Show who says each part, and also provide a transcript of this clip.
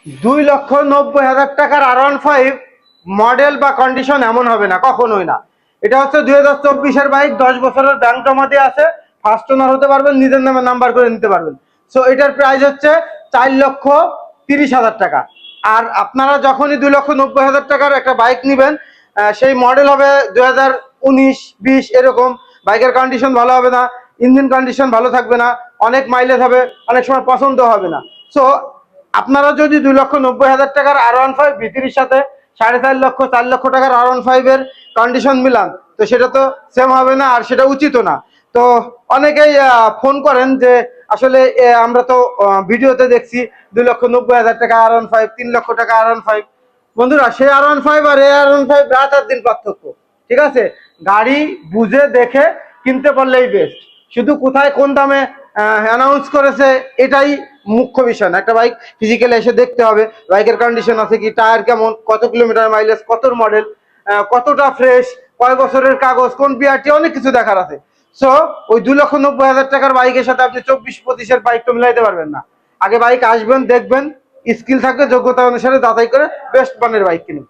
Speaker 1: 2,90,000 টাকার R15 model বা condition এমন হবে না, কখনোই না। এটা হচ্ছে 2024-এর বাইক, 10 বছরের ব্যাংক জমা দিয়ে আছে, ফার্স্ট ওনার হতে পারবেন, নিজের নামে নাম্বার করে নিতে পারবেন। সো এটার প্রাইস হচ্ছে 4,30,000 টাকা। আর আপনারা যখনই 2,90,000 টাকার একটা বাইক নেবেন, সেই মডেল হবে 2019-20 এরকম। বাইকের কন্ডিশন ভালো হবে না, ইঞ্জিন কন্ডিশন ভালো থাকবে না, অনেক মাইলেজ হবে, অনেক সময় পছন্দ হবে না। সো আপনারা যদি 2,90,000 টাকার R15 ভিত্তির সাথে 4.5 লক্ষ 4 লক্ষ টাকার R15 এর কন্ডিশন মিলান, তো সেটা তো সেম হবে না, আর সেটা উচিত না। তো অনেকেই ফোন করেন যে আসলে আমরা তো ভিডিওতে দেখছি 2,90,000 টাকা R15, 3 লক্ষ টাকা R15। বন্ধুরা, সে R15 আর এই R15 রাত আর দিন পার্থক্য। ঠিক আছে, গাড়ি বুঝে দেখে কিনতে পারলেই বেস্ট। শুধু কোথায় কোন দামে অ্যানাউন্স করেছে এটাই মুখ্য বিষয় না। একটা বাইক ফিজিক্যালি এসে দেখতে হবে, বাইকের কন্ডিশন আছে কি, টায়ার কেমন, কত কিলোমিটার মাইলেজ, কত মডেল, কতটা ফ্রেশ, কয় বছরের কাগজ, কোন বিআরটি, অনেক কিছু দেখার আছে। সো ওই 2,90,000 টাকার বাইকের সাথে আপনি 24-25-এর বাইক তো মিলাইতে পারবেন না। আগে বাইক আসবেন, দেখবেন, স্কিল থাকবে, যোগ্যতা অনুসারে যাচাই করে বেস্ট মানের বাইক কিনুন।